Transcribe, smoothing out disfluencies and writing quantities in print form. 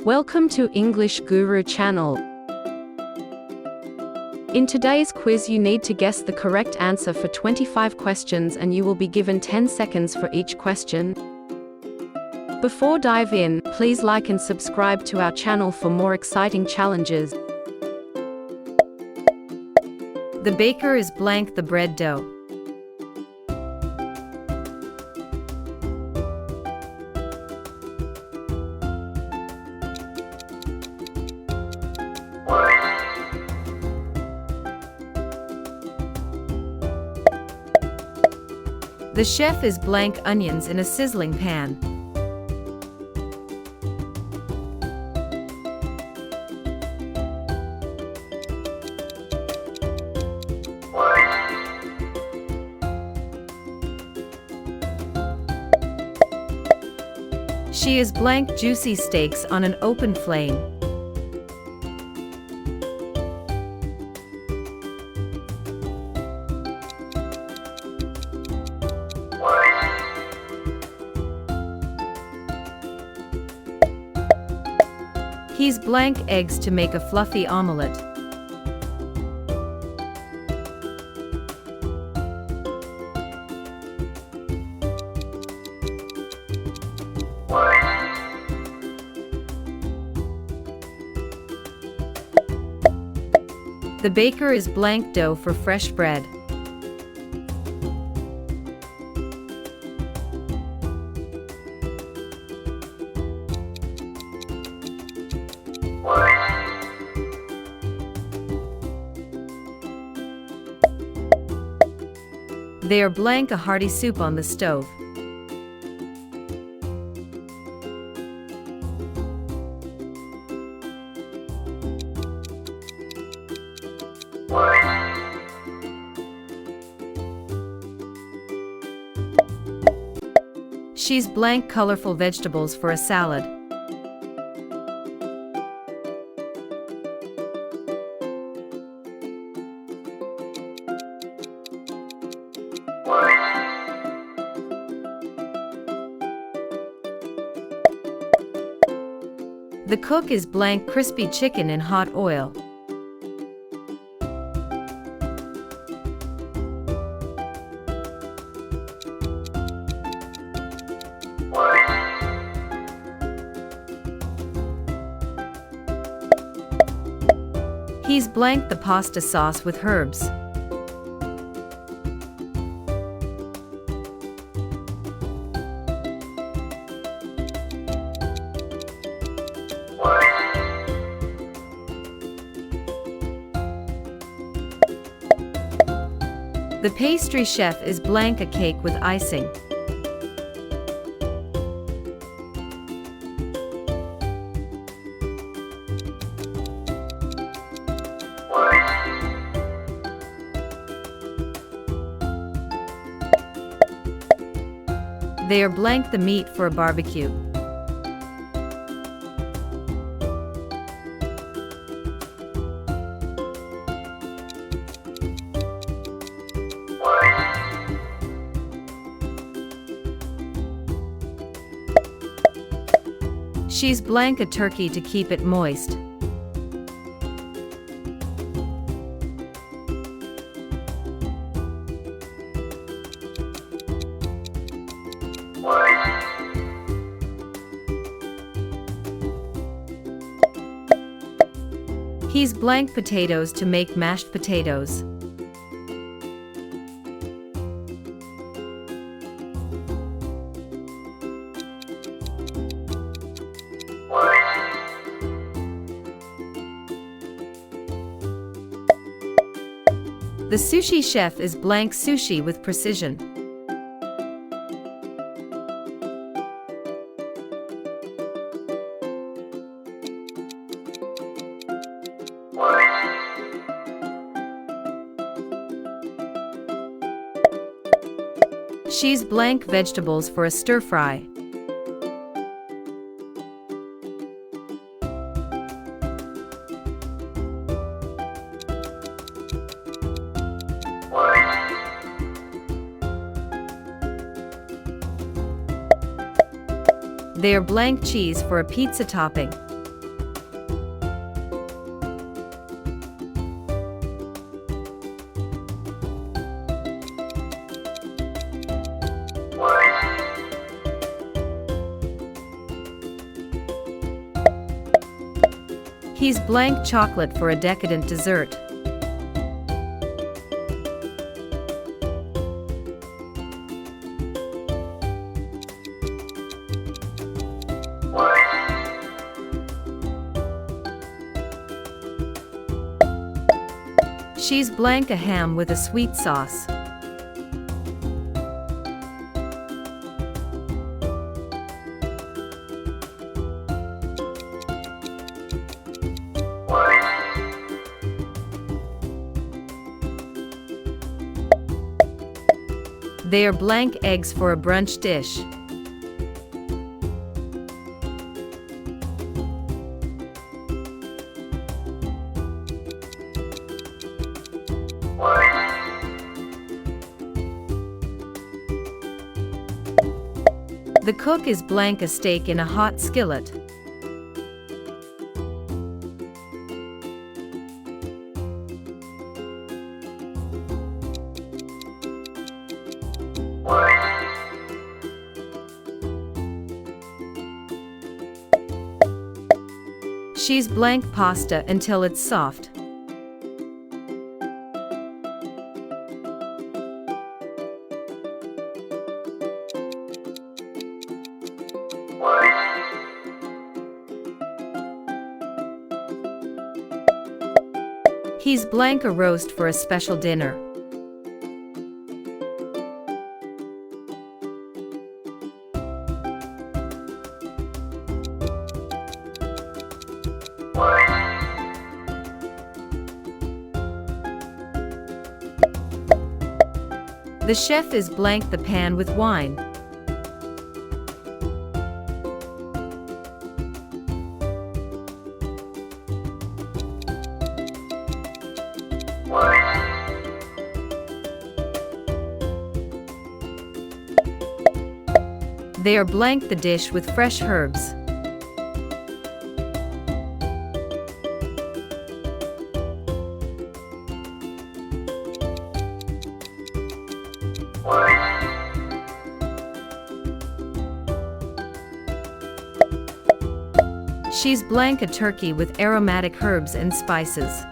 Welcome to English Guru channel. In today's quiz you need to guess the correct answer for 25 questions and you will be given 10 seconds for each question. Before dive in, please like and subscribe to our channel for more exciting challenges. The baker is blank the bread dough. The chef is blank onions in a sizzling pan. She is blank juicy steaks on an open flame. He's blank eggs to make a fluffy omelette. The baker is blank dough for fresh bread. They are blank a hearty soup on the stove. She's blank colorful vegetables for a salad. The cook is blank crispy chicken in hot oil. He's blank the pasta sauce with herbs. The pastry chef is blank a cake with icing. They are blank the meat for a barbecue. She's blank a turkey to keep it moist. He's blank potatoes to make mashed potatoes. The sushi chef is blank sushi with precision. She's blank vegetables for a stir fry. They are blank cheese for a pizza topping. He's blank chocolate for a decadent dessert. She's blank a ham with a sweet sauce. They are blank eggs for a brunch dish. The cook is blank a steak in a hot skillet. She's blank pasta until it's soft. He's blank a roast for a special dinner. The chef is blank the pan with wine. They are blank the dish with fresh herbs. She's blank a turkey with aromatic herbs and spices.